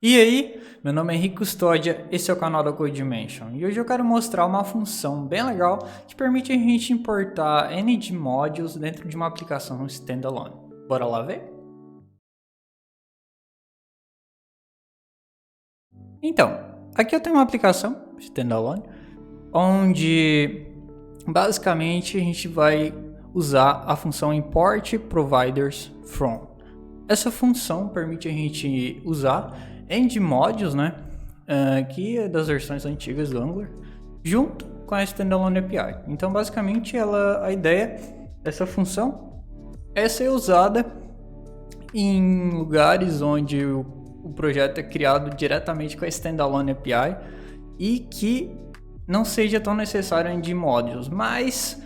E aí, meu nome é Henrique Custódia, esse é o canal da Code Dimension e hoje eu quero mostrar uma função bem legal que permite a gente importar N modules dentro de uma aplicação standalone. Bora lá ver? Então, aqui eu tenho uma aplicação standalone onde basicamente a gente vai usar a função import providers from. Essa função permite a gente usar N modules, né, que é das versões antigas do Angular, junto com a Standalone API. Então, basicamente, a ideia dessa função é ser usada em lugares onde o projeto é criado diretamente com a Standalone API e que não seja tão necessário N modules, mas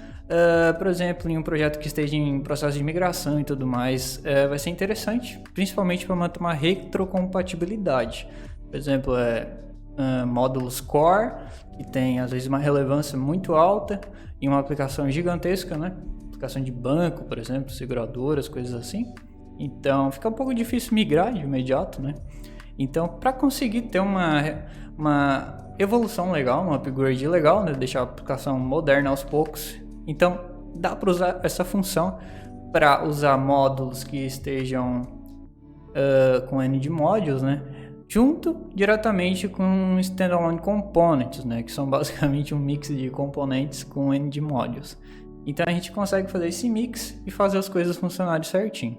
por exemplo, em um projeto que esteja em processo de migração e tudo mais, vai ser interessante, principalmente para manter uma retrocompatibilidade. Por exemplo, módulos core, que tem às vezes uma relevância muito alta em uma aplicação gigantesca, né? Aplicação de banco, por exemplo, seguradoras, coisas assim. Então, fica um pouco difícil migrar de imediato, né? Então, para conseguir ter uma evolução legal, um upgrade legal, né? Deixar a aplicação moderna aos poucos. Então, dá para usar essa função para usar módulos que estejam com N modules, né? Junto diretamente com standalone components, né? Que são basicamente um mix de componentes com N modules. Então, a gente consegue fazer esse mix e fazer as coisas funcionarem certinho.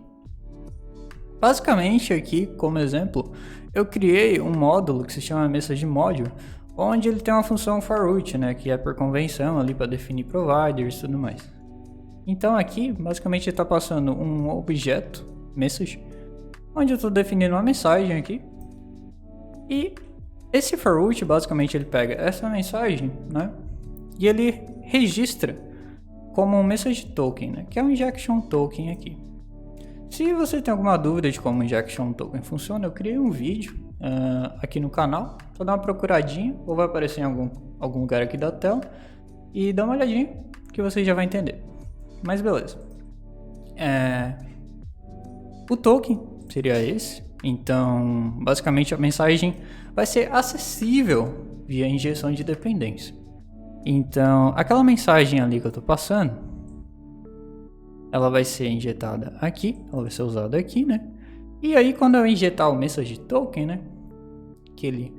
Basicamente, aqui, como exemplo, eu criei um módulo que se chama message module, onde ele tem uma função for root, né, que é por convenção ali para definir providers e tudo mais. Então aqui, basicamente, ele está passando um objeto, message, onde eu estou definindo uma mensagem aqui. E esse for root, basicamente, ele pega essa mensagem, né, e ele registra como um message token, né, que é um injection token aqui. Se você tem alguma dúvida de como o injection token funciona, eu criei um vídeo aqui no canal, só dá uma procuradinha ou vai aparecer em algum lugar aqui da tela e dá uma olhadinha que você já vai entender. Mas beleza. O token seria esse, então basicamente a mensagem vai ser acessível via injeção de dependência. Então aquela mensagem ali que eu estou passando, ela vai ser injetada aqui, ela vai ser usada aqui, né? E aí quando eu injetar o message token, né, que ele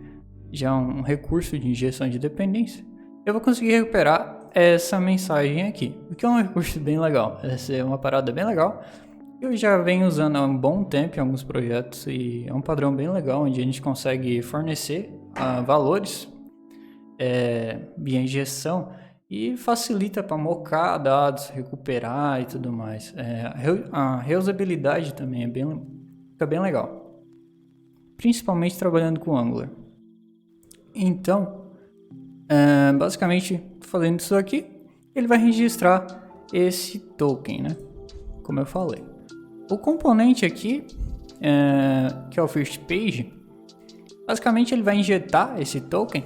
já é um recurso de injeção de dependência, eu vou conseguir recuperar essa mensagem aqui, o que é um recurso bem legal. Essa é uma parada bem legal. Eu já venho usando há um bom tempo em alguns projetos e é um padrão bem legal, onde a gente consegue fornecer valores via injeção e facilita para mocar dados, recuperar e tudo mais. A reusabilidade também fica bem legal, principalmente trabalhando com Angular. Então, basicamente, fazendo isso aqui, ele vai registrar esse token, né? Como eu falei. O componente aqui, que é o first page, basicamente ele vai injetar esse token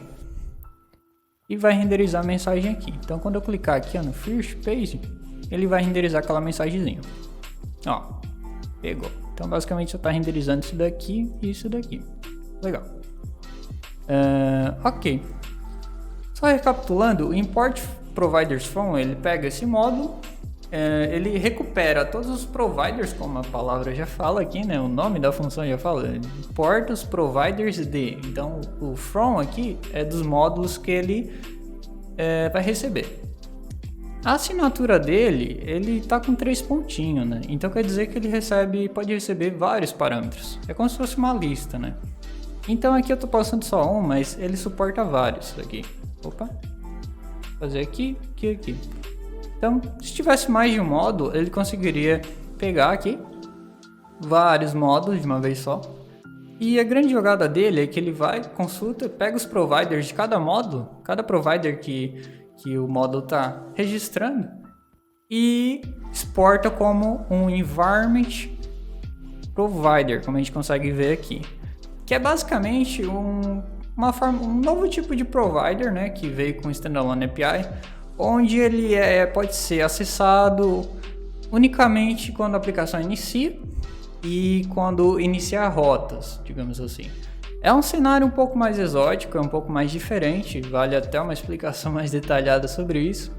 e vai renderizar a mensagem aqui. Então, quando eu clicar aqui no first page, ele vai renderizar aquela mensagenzinha. Ó, pegou. Então, basicamente, você está renderizando isso daqui e isso daqui. Legal. Ok. Só recapitulando, o import providers from, ele pega esse módulo, ele recupera todos os providers, como a palavra já fala aqui, né? O nome da função já fala, importa os providers de. Então, o from aqui é dos módulos que ele vai receber. A assinatura dele, ele tá com 3 pontinhos, né? Então quer dizer que ele pode receber vários parâmetros. É como se fosse uma lista, né? Então aqui eu tô passando só um, mas ele suporta vários aqui. Opa. Vou fazer aqui, aqui, aqui. Então, se tivesse mais de um módulo, ele conseguiria pegar aqui vários módulos de uma vez só. E a grande jogada dele é que ele vai, consulta, pega os providers de cada módulo, cada provider que o módulo está registrando e exporta como um environment provider, como a gente consegue ver aqui, que é basicamente um novo tipo de provider, né, que veio com o Standalone API, onde ele pode ser acessado unicamente quando a aplicação inicia e quando iniciar rotas, digamos assim. É um cenário um pouco mais exótico, é um pouco mais diferente, vale até uma explicação mais detalhada sobre isso,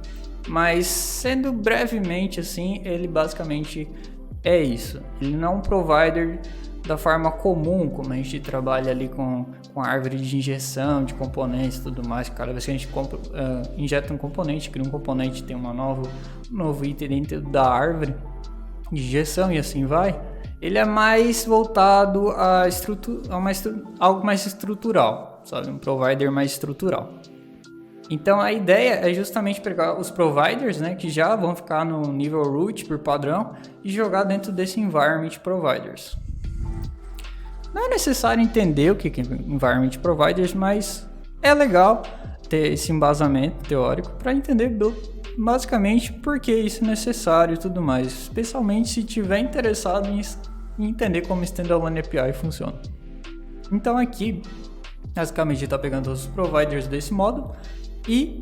mas sendo brevemente assim, ele basicamente é isso. Ele não é um provider da forma comum, como a gente trabalha ali com a árvore de injeção de componentes e tudo mais. Cada vez que a gente injeta um componente, cria um componente, tem um novo item dentro da árvore de injeção e assim vai. Ele é mais voltado a algo mais estrutural, sabe? Um provider mais estrutural. Então a ideia é justamente pegar os providers, né, que já vão ficar no nível root por padrão e jogar dentro desse environment providers. Não é necessário entender o que é environment providers, mas é legal ter esse embasamento teórico para entender basicamente por que isso é necessário e tudo mais, especialmente se estiver interessado em entender como Standalone API funciona. Então aqui, basicamente está pegando os providers desse modo e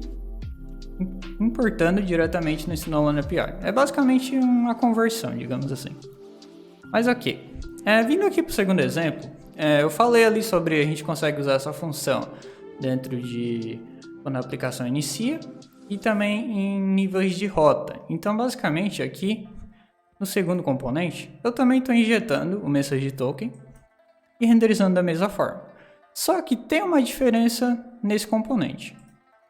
importando diretamente no Standalone API. É basicamente uma conversão, digamos assim. Mas ok. Vindo aqui para o segundo exemplo, eu falei ali sobre a gente consegue usar essa função dentro de quando a aplicação inicia e também em níveis de rota. Então basicamente aqui no segundo componente, eu também estou injetando o message token e renderizando da mesma forma. Só que tem uma diferença nesse componente.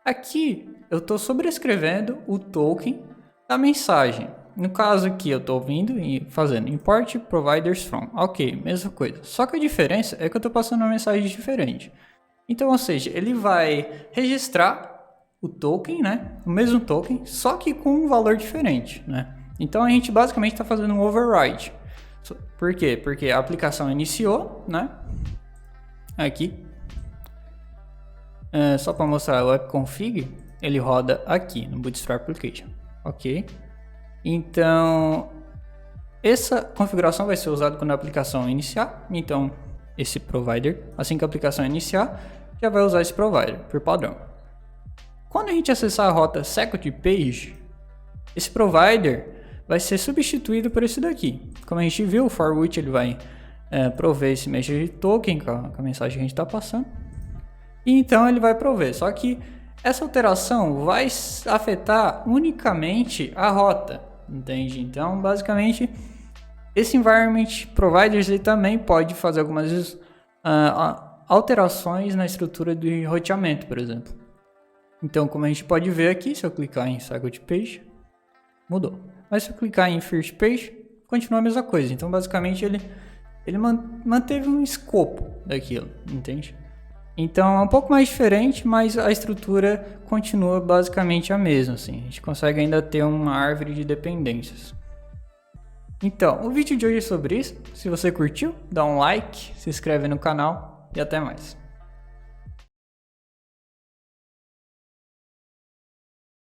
Aqui eu estou sobrescrevendo o token da mensagem. No caso aqui eu estou vindo e fazendo import providers from. Ok, mesma coisa. Só que a diferença é que eu estou passando uma mensagem diferente. Então, ou seja, ele vai registrar o token, né? O mesmo token, só que com um valor diferente, né? Então a gente basicamente está fazendo um override. Por quê? Porque a aplicação iniciou, né? Aqui. Só para mostrar o app-config, ele roda aqui no Bootstrap Application. Ok. Então, essa configuração vai ser usada quando a aplicação iniciar. Então, esse provider, assim que a aplicação iniciar, já vai usar esse provider por padrão. Quando a gente acessar a rota Second Page, esse provider vai ser substituído por esse daqui. Como a gente viu, o for which ele vai prover esse message token com a mensagem que a gente está passando. E então ele vai prover. Só que essa alteração vai afetar unicamente a rota, entende? Então, basicamente, esse environment providers ele também pode fazer algumas alterações na estrutura de roteamento, por exemplo. Então, como a gente pode ver aqui, se eu clicar em Second Page, mudou. Mas se eu clicar em First Page, continua a mesma coisa. Então, basicamente, ele manteve um escopo daquilo, entende? Então, é um pouco mais diferente, mas a estrutura continua basicamente a mesma, assim. A gente consegue ainda ter uma árvore de dependências. Então, o vídeo de hoje é sobre isso. Se você curtiu, dá um like, se inscreve no canal e até mais.